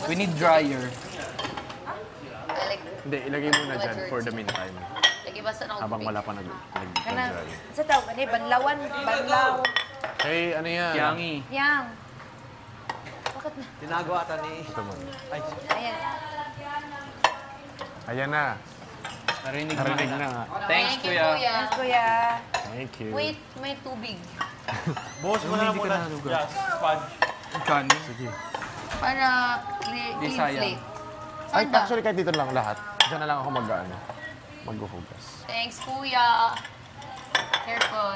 We need dryer. Hindi, ilagay muna dyan for the meantime. Habang wala pa nag-dry. Sa tawag, ano banlawan, banlaw. Hey, ano yan? Yangi. Yang. Bakit na? Tinagawa ata ni... Ito mo. Ayan. Ayan na. Narinig na nga. Thanks, kuya. Yes, kuya. Thank you. Wait, may tubig. Buhos mo na lang muna. Just sponge. Kani? Sige. Para clean sayang. slate. Ay, Saan ba? actually, kahit dito lang lahat. Diyan na lang ako maghuhugas. Thanks, kuya. Careful.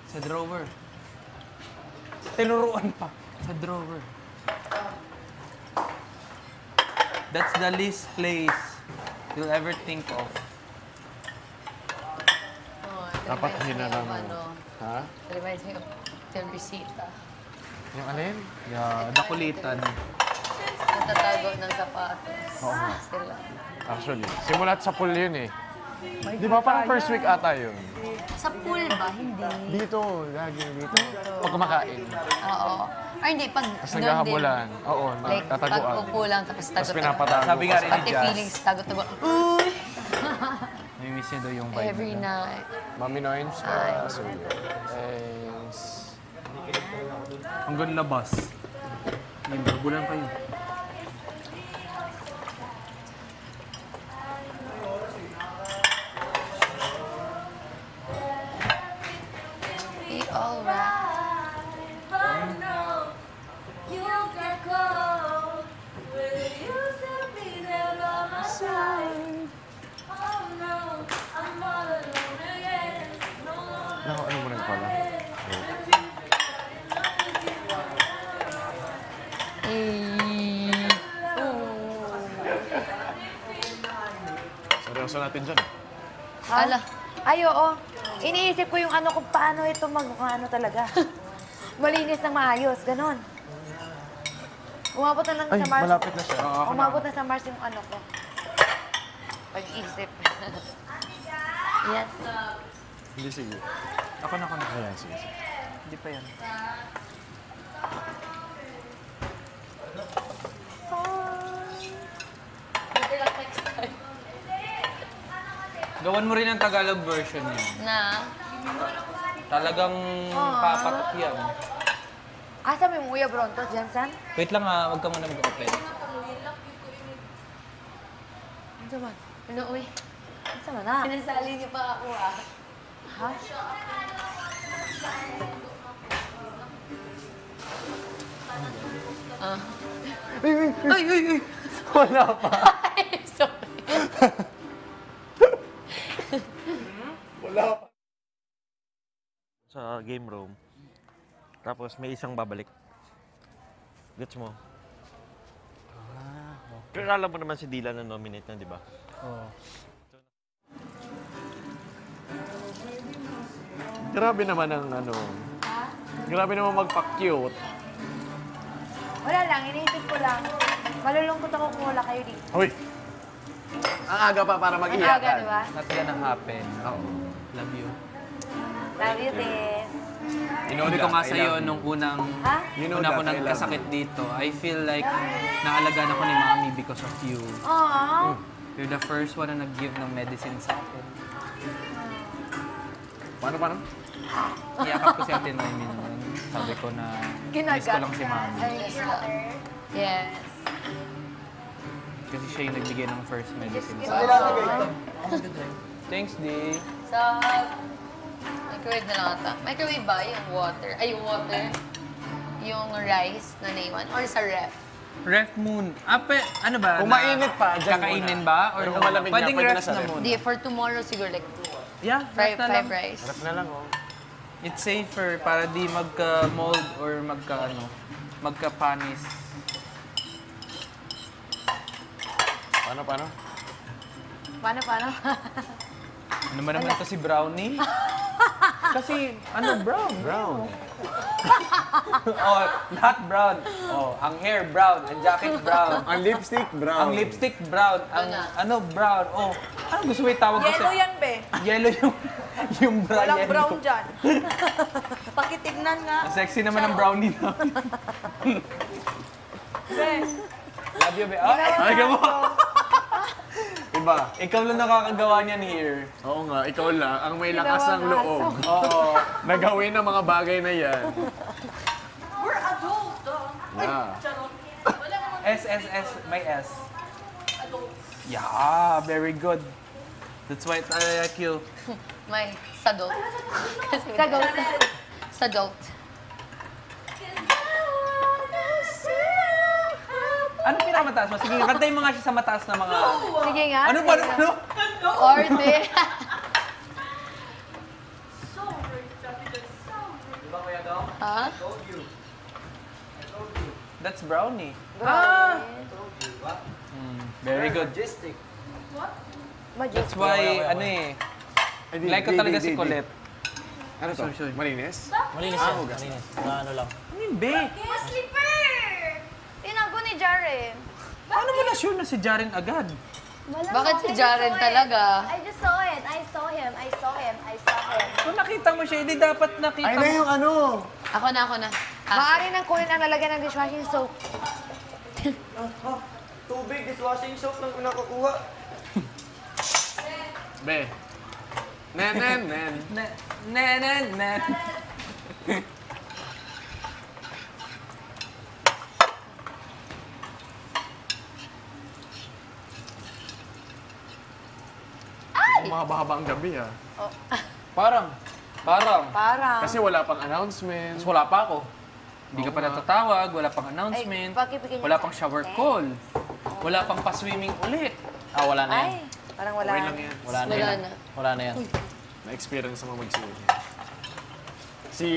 Sa drawer. Tinuruan pa. Sa drawer. That's the least place you'll ever think of. Oh, Dapat reminds me hinala of mo. ano, Ha? reminds me of Teresita. Yung alin? Yeah, nakulitan. Natatago ng sapatos. Oo nga. Sila. Actually, simulat sa pool yun eh. Di ba parang first week ata yun? Sa pool ba? Hindi. Dito, lagi dito. Pag kumakain. Oo. Ay, hindi. Pag Tapos doon naghahabulan. din. Oo, Like, pag tataguan. pupulang, tapos Tapos tago-tago. pinapatago. Sabi nga rin ni Pati Jazz, feelings, tago-tago. Uy! namimiss niya daw yung vibe Every nila. night. Mami Noins, Ay. suyo. Thanks. Hanggang labas. May bagulan kayo. Be alright. Naku, ano mo rin pala? Seryoso natin dyan. Ala. Ay, oo. Iniisip ko yung ano kung paano ito ano talaga. Malinis na maayos, ganon. Umabot na lang Ay, sa Mars. malapit na siya. Umabot na sa Mars yung ano ko. Pag-isip. Yes. Hindi, sige. Ako na. Ayan, sige, sige. Hindi pa yan. Gawan mo rin ang Tagalog version niya. Na? Talagang papatok yan. Asa mo yung Uya Brontos, Jensen? Wait lang ha, huwag ka muna mag-open. Ano man? Ano, uy? Asa man na? Sinasali niyo pa ako, ah. Ha? Ay! Wala pa. Sorry. Wala pa. Sa game room. Tapos may isang babalik. Gets mo? Pero alam mo naman si Dylan na nominate na, di ba? Oh. Grabe naman ang ano. Grabe naman magpa-cute. Wala lang, iniisip ko lang. Malulungkot ako kung wala kayo dito. Hoy! Ang aga pa para Ang mag-iyakan. aga, di ba? Not gonna happen. Oo. Love you. Love you din. Inuwi ko nga sa'yo nung unang Ha? You know una ko that, I love nagkasakit dito. I feel like naalagaan ako ni Mami because of you. Aww. You're the first one na nag-give ng medicine sa akin. Paano? Iyakap ko si Ate Noemi naman. Sabi ko na miss ko lang si Mami. Yes. Kasi siya yung nagbigay ng first medicine sa akin. Thanks, D. So, microwave na lang ata. Microwave ba yung water? Ay, yung water. Yung rice na naiwan? Or sa ref? Ref moon. Ano ba? Kung mainit pa, dyan kakainin muna. ba? Or Pero kung malamig na, pwedeng pwede na ref sa na ref. muna? Di, for tomorrow siguro like Yeah, ref na lang. fried rice. Harap na lang, oh. It's safer para di magka-mold or magka-panis. Paano? Paano? Ano ba naman ito si Brownie? Kasi, ano, brown. Brown. Oh, lahat brown. Oh, ang hair brown, ang jacket brown. Ang lipstick, brown. Ang lipstick brown, ang ano brown. Oh, ano gusto mo itawag ko Yellow yan, be. Yellow yung bra Walang yellow. brown dyan. Pakitignan nga. Ang sexy naman ng brownie namin. Be. Love you, be. Oh, ay, mo. Iba. Ikaw lang nakakagawa niyan here. Oo nga, ikaw lang ang may lakas ng loob. Oo. Na gawin ang mga bagay na yan. We're adult. Yeah. S, may S. Yeah, very good. That's why I like you. May sadot. Sagot. Sadot. Ano pinakamataas mo? Sige, kantayin mo nga siya sa mataas na mga... Sige nga. Ano ba? Ano? Orte. Ha? That's brownie. Very good. Majestic. That's why, ano eh, like ko talaga si Colette. Ano to? Malinis? Malinis yan, malinis. Na ano lang. Ano yung be? Slipper! Tinago ni Jaren. Paano mo na-sure na si Jaren agad? Bakit si Jaren talaga? I just saw it. I saw him. Kung nakita mo siya, hindi dapat nakita Ay mo. na yung ano! Ako na. Maaari nang kunin ang lalagyan ng dishwashing soap. Tubig, dishwashing soap lang nakukuha. Be. Nen. Nen. Mahaba-haba ang gabi ah. Parang. Parang. Kasi wala pang announcement. Tapos wala pa ako. Hindi ka pa natatawag, wala pang announcement, Ay, pakibigyan niyo wala sa pang shower akin. call, wala pang pa-swimming ulit. Ah, wala na yan. Ay, parang wala. Okay lang yan. Wala na Wala yan. na. Wala na yan. Na-experience naman mag-swimming. Si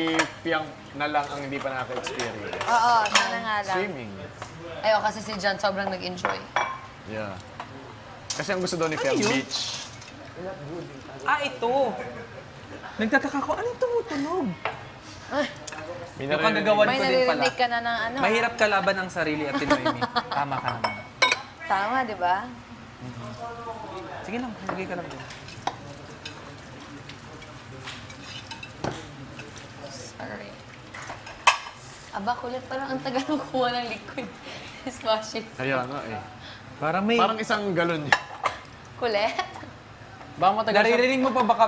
Piang na lang ang hindi pa nakaka-experience. Oo, sana nga lang. Swimming. Ayaw kasi si John sobrang nag-enjoy. Yeah. Kasi ang gusto daw ni Piang yun? beach. Ah, ito. Nagtataka ko, anong tumutunog? Yung kagagawan May ko din pala. naririnig ka na ng ano. Mahirap kalaban ang sarili at Noemi. Tama ka naman. Tama, di ba? Sige lang, lagay ka lang din. Sorry. Aba, kulit parang ang tagal mo kuha ng liquid. Dishwashing. Kaya nga eh. Parang may... Parang isang galon yun. Kulit? Baka matagal siya, Naririnig mo pa baka...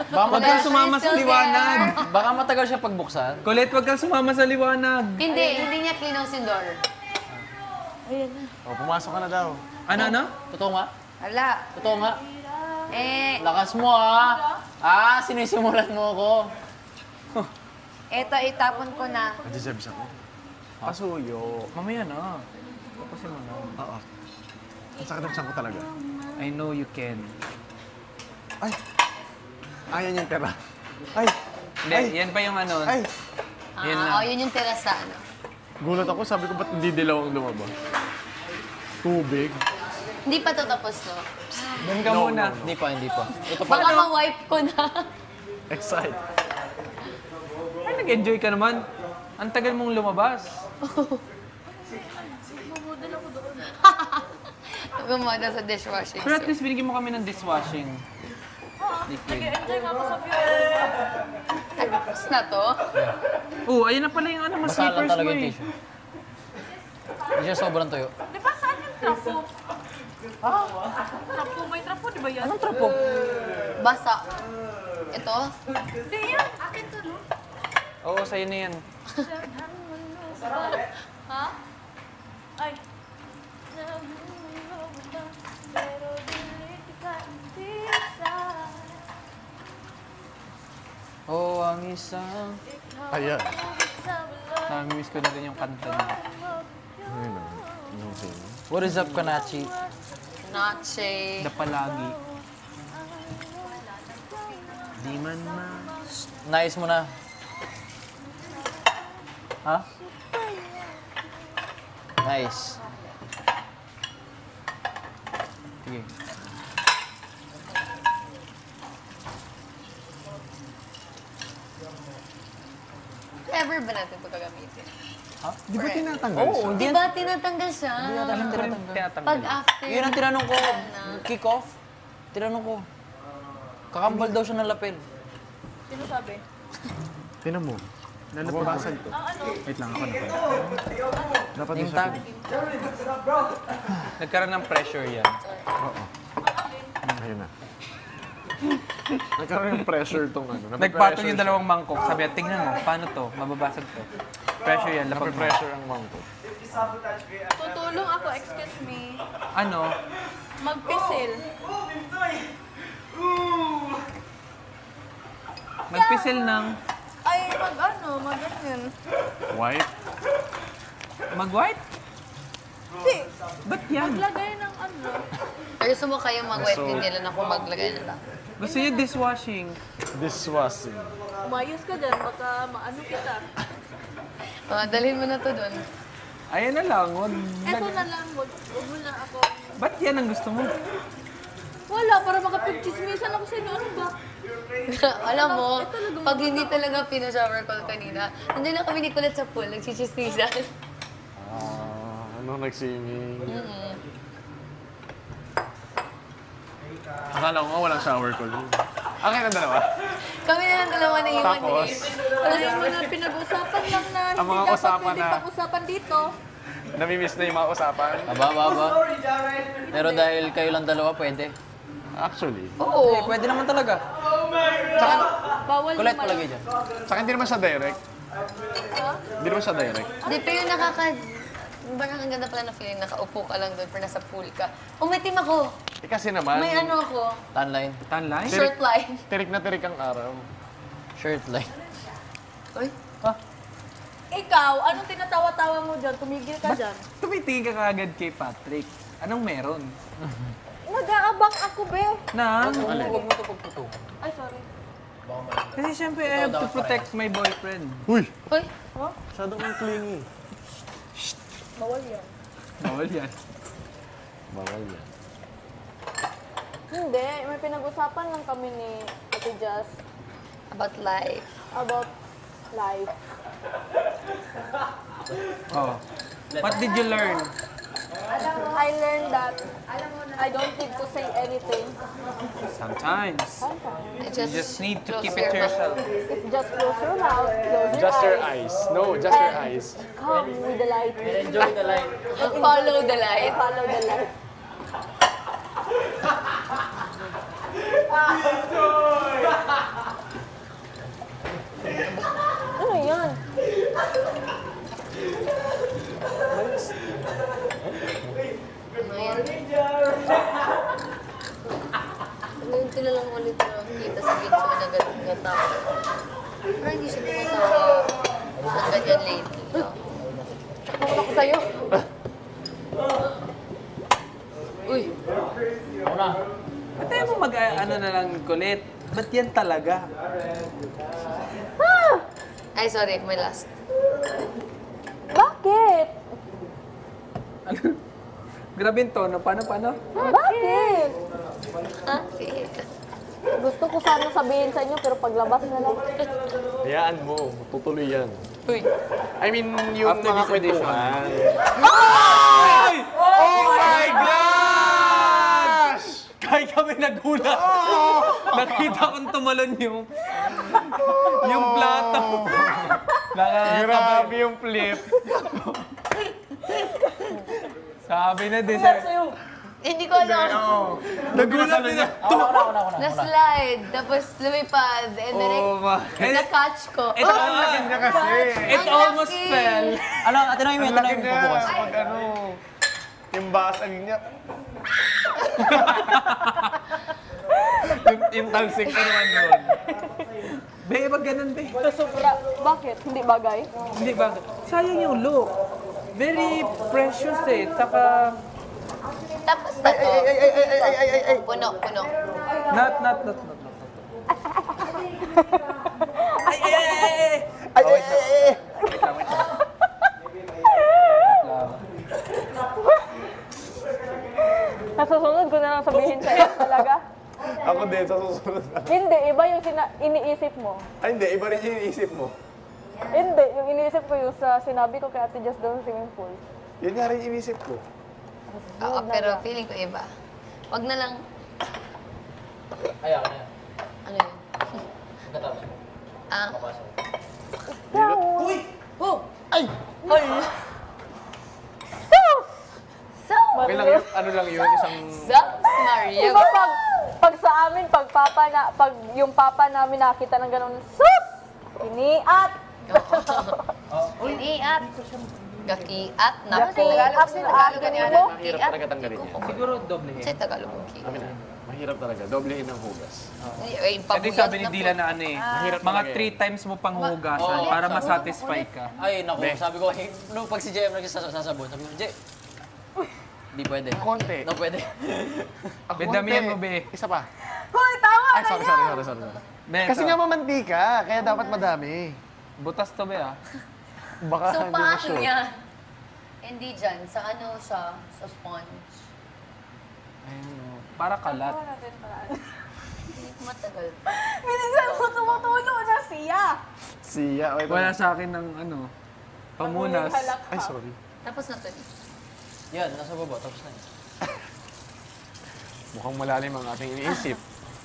baka Huwag kang sumama sa liwanag. baka matagal siya pagbuksan. Colette, huwag kang sumama sa liwanag. Hindi niya close yung door. O, pumasok ka na daw. Ano? Totoo nga? Ala. Totoo nga? Eh, Lakas mo ah! Sinisimulan mo ako. eto itapon ko na. Nadisabs ako. Pasuyo. Mamaya na. Tapusin mo na. Oo. Ang sakit ng tiyan ko talaga. I know you can. Ay! Ayan yung pera. Ay! Hindi, yan pa yung ano. Ay! Yan na. Yun yung tira sa ano. Gulat ako, sabi ko ba't hindi dilaw ang lumabas? Tubig. Hindi pa to tapos, no? Doon ka muna. Hindi pa. Ito pa. Baka ma-wipe ko na. Excite. Ay, nag-enjoy ka naman. Ang tagal mong lumabas. Gumada sa dishwashing. Pero at least binigyan mo kami ng dishwashing liquid. Tapos na to? Oo, ayun na pala yung ano, mas Basa lang slippers mo talaga yung eh. tissue. Hindi siya sobrang tuyo. Di ba saan yung trapo? Trapo, may trapo, di ba yan? Anong trapo? Basa. Ito? Hindi yan. Akin to, no? Oo, sa'yo na yan. Ha? Ay. Oo, ang isang... Ayan. Nami-miss ko na rin yung kanta niya. Ayun na. Yung sino. What is up, Kanachi? Nache. Da palagi. Di man na... Nais mo na. Ha? Nice. Sige. Forever ba natin ito gagamitin? Di ba tinatanggal siya? Di ba tinatanggal siya? Pag after... Yun ang tinanong ko, na. kick-off. Tinanong ko. Kakambal daw siya ng lapel. Sino sabi? Tinan mo. Nababasag to. Wait lang, ako na pala. Dapat Name isa tag. Nagkaroon ng pressure yan. Ayun na. Nagkaroon yung pressure tong ano. Nagpatong yung dalawang mangkok. Sabi, tingnan mo, paano to? Mababasag to. Pressure yan, lapag mo. Nape-pressure ang mangkok. Tutulong ako, excuse me. Ano? Magpisil. Magpisil ng... Ay, mag-ganyan. White? Mag-white? Hindi. Ba't yan? Maglagay ng ano. Ay, gusto mo kayong mag-wet din nila na kung maglagay na lang. Gusto niyo dishwashing. Dishwashing. Umayos ka dyan, baka maano kita. Dalhin mo na to doon. Ayan na lang. Eto na lang, wag mo na ako. Ba't yan ang gusto mo? Wala, para makapag-chismisan ako sa inyo. Ano ba? Alam mo, pag hindi talaga pina-shower call kanina, nandun na kami ni Colette sa pool, nagsisisnisan. Ano nag-swimming? Akala ko nga walang shower call. Akin ang dalawa. Kami na lang dalawa na iwan Tapos? Wala yung mga pinag-usapan lang na Ang hindi mga dapat usapan pwede na- pag-usapan dito. Namimiss na yung mga usapan. Aba. Pero dahil kayo lang dalawa, pwede. Actually. Oo. Pwede naman talaga. Bawal Kulit naman. palagi dyan. Saka hindi naman siya direct. Hindi naman siya direct. Di, pero parang ang ganda pala na feeling, nakaupo ka lang doon, pero nasa pool ka. Umitim ako. Kasi naman, May ano ako, Tan line. Tan line? short line. tirik na tirik ang araw. Shirt line. Uy, Ikaw, anong tinatawa-tawa mo dyan? Tumigil ka dyan. Tumitingin ka kagad kay Patrick. Anong meron? Nag-aabang ako, be. Na? Huwag mo ito pagputo. Ay, sorry. Kasi syempre, I have to protect my boyfriend. Uy! uy. Masyadong ang clingy. Bawal yan. Bawal yan. Bawal yan. Hindi, may pinag-usapan lang kami ni Ate Jazz About life. about life. Oh. What did you learn? I learned that I don't need to say anything. Sometimes. I You just need to close keep your it to mouth. yourself. It's just close your mouth, close Just your your eyes. No, just your eyes. Come with the light. Enjoy the life. Follow the light. Follow the light. Ano yan? Ngayon. Ngayon ko na lang ulit nakita sa video na nagatawa. Parang hindi siya tumatawa ng ganyan lately. Pumunta ko sa'yo. Uy, Ba't tayo mo ano na lang kulit? Ba't yan talaga? ay sorry, my last. Bakit? Grabe yung tono. Paano? Bakit? Okay. Gusto ko sana sabihin sa inyo, pero paglabas na lang. Hayaan mo, tutuloy yan. Uy, I mean, yung After mga this edition. kwentuhan. Oh my gosh! Kahit kami nagulat. Nakita kong tumalon yung plato. Grabe yung flip. Sabi na din Sabi siya. sa'yo, hindi ko alam. Nagulat din na. Ako na. Na-slide, tapos lumipad, and then Oh my. na-catch ko. It almost, Niya kasi. it Ang almost laki. fell. Ano, tinawin mo Ang yun, laki tinawin mo niya. bukas. Pag ano, yung basag niya. yung talsik ko naman yun. Be, wag ganun, be. sobra. Bakit? Hindi bagay? Hindi ba? Sayang yung look. Very precious eh. Saka, Tapos na to. Puno. not. Nasusunod ko na lang sabihin sa'yo talaga. Ako din, sa susunod na. Hindi, iba yung iniisip mo. Ay, hindi. Iba rin yung iniisip mo. Hindi, yung iniisip ko yung sa sinabi ko kay Ate Jess doon sa swimming pool. Yun nga rin inisip ko. Oo, pero feeling ko iba. Wag na lang, Ayaw na yan. ano yun? Pagkatapos mo. Ah, Papasok. oh! Ay! Hold! So! Okay lang yun. Ano lang yun? Isang... Sus! Mario! Diba pag sa amin, pag yung papa namin nakita ng ganun, sus! Iniat! Iniat. Gakiat na. Gakiat Sa na Tagalog akin ganyan. mo. Mahirap talaga tanggalin yan. Siguro doble Sa Tagalog, okay. Amin na. Mahirap talaga. Doblehin ng hugas. Ay, Kasi sabi ni Dylan na ano eh, Mahirap mga talaga 3 times mo pang hugasan Oo. para masatisfy ka. Ay, naku. Be. Sabi ko, hey, nung pag si JM nagsasabon, sabi ko, Jay, di pwede. Konti. No, pwede. Ako, Be, damihan mo, konti. be. Isa pa. Hoy, tama Ay, sorry. Beto, Kasi nga mamantika, kaya dapat madami. butas to be ah. Baka So, hindi paano ma-shoot. yan? Hindi dyan. Sa ano siya? Sa sponge. Ayun o, para kalat. Hindi matagal. Minsan ko tumutulo na siya. Siya. Wait, Wala sa akin ng ano, pamunas. Ay, sorry. Tapos na to. Yan, nasa baba. Tapos na yun. Mukhang malalim ang ating iniisip.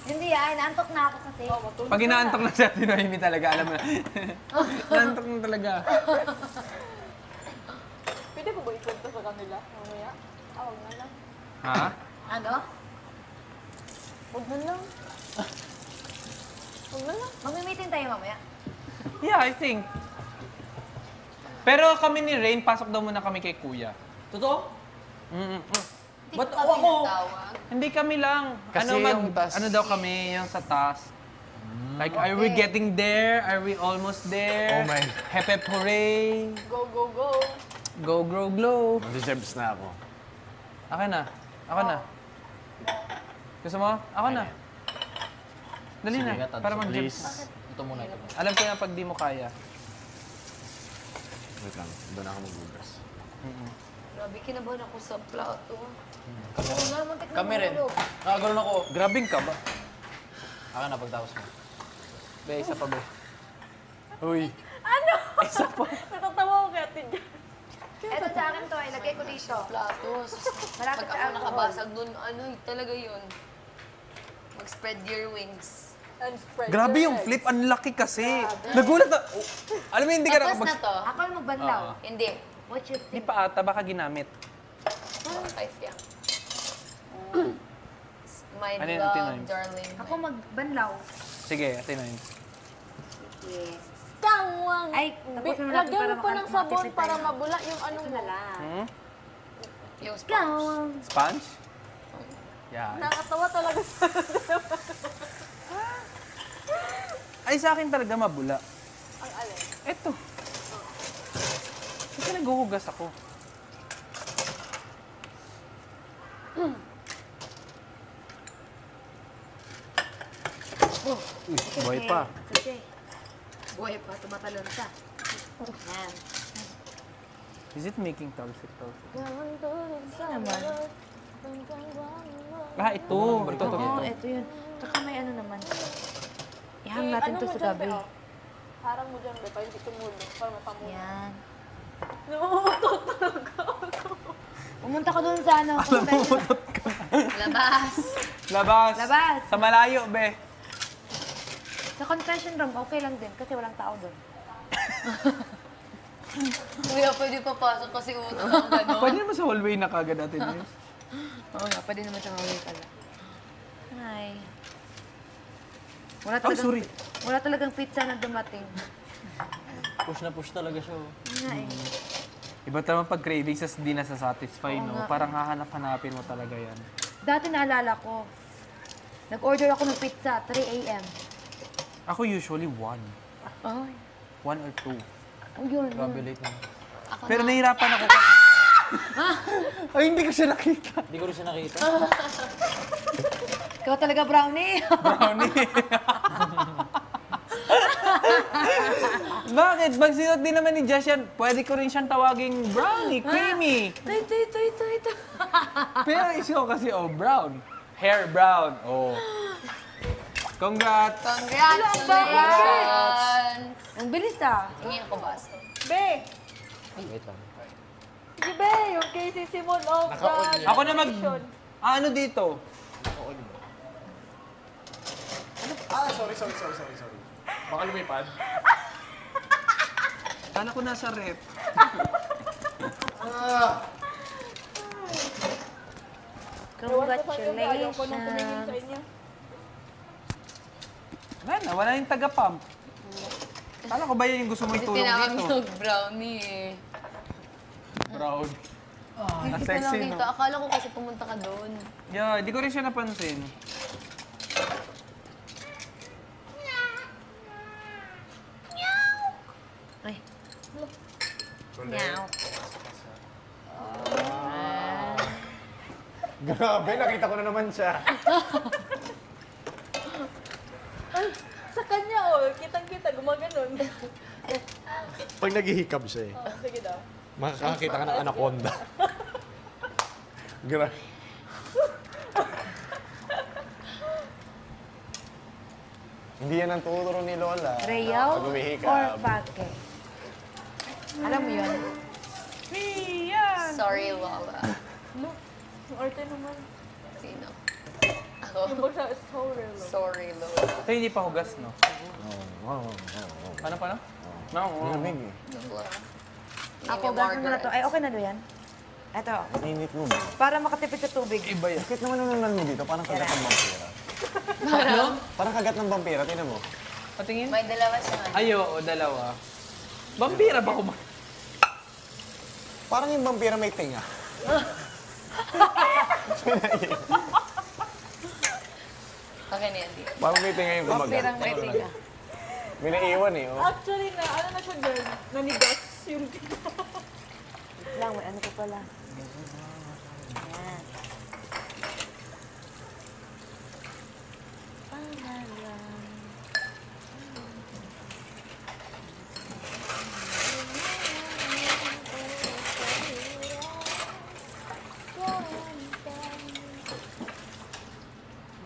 Hindi inaantok na ako kasi. Pag inaantok na si Ate Noemi talaga, alam mo na. Inaantok na talaga. Pwede ko ba ikwento sa kanila? Mamaya? Wag na lang. Ha? Ano? Wag na lang. Wag na lang. Mag-meeting tayo mamaya. Yeah, I think. Pero kami ni Rain, pasok daw muna kami kay Kuya. Totoo? Ba't ako? Hindi kami lang. Kasi ano, yung task- ano daw kami, yung sa task. Like, are we getting there? Are we almost there? Oh my. Hep hep hooray! Go, go, go. Go, grow, glow! Deserves na ako. Ako na. Ako na. Gusto mo? Ako na. Dali Sige, na. Tad, Para mag-gym. Please. Ito muna, ito muna. Alam ko na pag di mo kaya. Wait lang. Doon ako magbugas. Grabe, kinabahan ako sa plato. Kami rin. Nakagulon ako. Grabing ka ba? Ako na, pagtapos mo. Be, isa pa be. Uy. Natatawa ko kay Ate Jess. Eto sa akin to, ilagay ko dito. Platos. Malapit Pag sa ako alcohol. nakabasag dun, ano, talaga yun. Mag-spread your wings. And spread Grabe your yung legs. flip, ang laki kasi. Nagulat na. Alam mo, hindi ka Tapos na to. Ako ang magbanlaw. Hindi. What you Di think? pa ata, baka ginamit. Kay Fiang. My Ano yun, love, Ate Noem? darling. Ako magbanlaw. Sige, Ate Noem. Yes. Tawang. Ay, tapusin mo natin Lagyan para mo pa ng makatipid sabon tayo. para mabula yung ano Ito mo. na lang. Yung sponge. Gawang. Sponge? Yeah. Nakakatawa talaga. Ay, sa akin talaga mabula. Ang alin. Eto. Kasi naghuhugas ako. Buhay pa. Sige. Buhay pa, tumatalon ka. Yan. Is it making talsik? Naman. Ah, ito. Ito. Oo, ito yun. Tsaka may ano naman. Ihang natin to sa gabi. Harang mo dyan, Bepa, hindi tumulo. Para mapamulo. Yan. Namumutot talaga ako. Pumunta ka dun sa ano. confession. Labas. Labas. Labas. Sa malayo, be. Sa confession room, okay lang din kasi walang tao dun. Hindi ako pwede papasok kasi utang ang gano'n. Pwede naman sa hallway na kagad natin yun. Oo nga, pwede naman siyang away pala. Hi. Wala Oh, sorry. Wala talagang pizza na dumating. Push na push talaga siya. oh. Nga eh. Iba naman pag cravings as di nasa-satisfy, Oo no? nga. Parang hahanap-hanapin mo talaga yan. Dati naalala ko, nag-order ako ng pizza, 3 a.m. Ako usually 1. Ay. 1 or 2. Oh, yun. Grabe late na. Ako Pero na. nahihirapan ako. Ay, hindi ko siya nakita. Hindi ko rin siya nakita. Ikaw talaga, brownie. Brownie. Bakit? Pag sinot din naman ni Josh yan, pwede ko rin siyang tawaging brownie, creamy. Ito. Pero isyo kasi, brown. Hair brown. Oh. Congrats. Congratulations! Ang bilis ah. Hingi ako baso. Be! Wait lang. Sige, Be! Yung kay si Simon of the... Ako na ano dito? Sorry. Baka lumipad. Kala ko nasa rep. Ayaw ko nang tumingin sa inyo. Wala yung taga-pump. Kala ko ba yun yung gusto mo Kasi itulong tinawag dito? ng brownie eh. Proud. Hindi ko sexy, nakita. no? Akala ko kasi pumunta ka doon. Yeah, hindi ko rin siya napansin. Ay. Meow. Grabe, nakita ko na naman siya. Ay, sa kanya, oh. Kitang-kita, gumaganon. Pag naghihikab siya eh. Oh, sige daw. Makakakita ka ng anaconda. Grabe. Hindi yan ang tuturo ni Lola. Real Pag umihikab. or pake? Alam mo yun? Sorry, Lola. No, yung arte naman. Sino? Yung Ako. basta is so real. Sorry, Lola. Ito hindi pa hugas, no? Paano? No. Lamig eh. Lola. Ako, gasan mo na to. Ay, okay na doon yan. Eto, Init mo ba? para makatipid sa tubig. Iba yan. Bakit naman naman mo dito? Parang kagat ng vampira. Parang kagat ng vampira, tinan mo. Patingin? May dalawa siya. Ay, oo, dalawa. Vampira ba kumain? Parang yung vampira may tinga. Okay na yan, di. Parang may tinga yung kumagat. Pirang may tiga. May naiwan eh. Oh. Actually, ano na siya dyan? Nanigas yung Lang, may ano ko pala. Yan.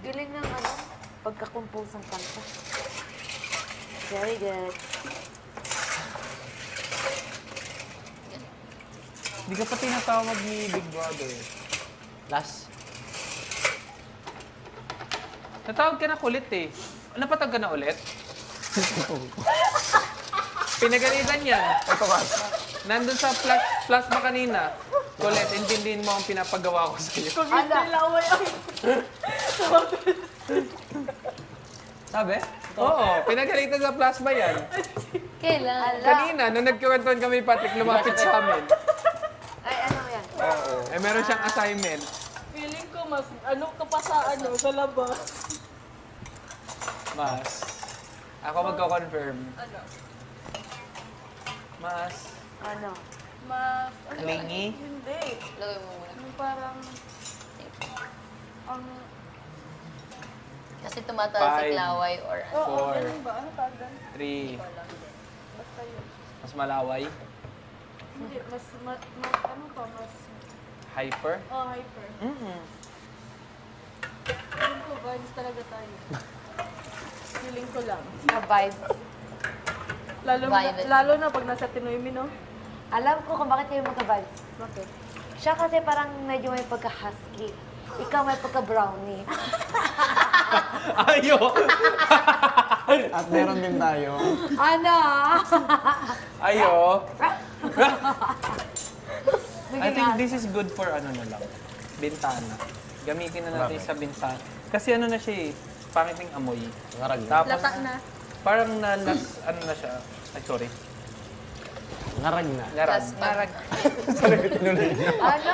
Galing ng ano, pagka-compose ng kanta. Very good. Hindi ka pa tinatawag ni Big Brother. Last. Natawag ka na kulit eh. Napatag ka na ulit? Pinagalitan yan. Ito ka. Nandun sa plasma kanina. Kulit, intindihin mo ang pinapagawa ko sa'yo. laway ang... Sabi? Oo, pinagalitan sa plasma yan. Kailan? Kanina, nung nagkwentuhan kami, Patrick, lumapit sa amin. Ay, ano yan? Oo. Eh, meron siyang assignment. Feeling ko mas, ano ka pa sa ano, sa labas. Mas. Ako magko-confirm. Ano? Mas. Ano? Mas, ano? Clingy? Hindi. Lagay mo muna. Yung parang, Kasi tumataas si 5. Klaway or ano. oo, Four. ganun ba? Ano tawag doon? 3. Basta yun. Mas malaway. Hindi, mas, ano pa, mas, Hyper. hyper. Feeling ko, vibes talaga tayo. Feeling ko lang. Na-vibe. Violet. Lalo na pag nasa Tinoymi, no? Alam ko kung bakit kayo magka-vibe. Bakit? Siya kasi parang medyo may pagka-husky. Ikaw may pagka-brownie. Ayo! At meron din tayo. Ano? Ayo! I think Bigyan this is good for ano na lang. Bintana. Gamitin na natin sa bintana. Kasi ano na siya eh, pangit yung amoy. Ngarag. Tapos, Lata na. parang ano na siya. Ay, sorry. Ngarag na. Larag. Marag. Ano?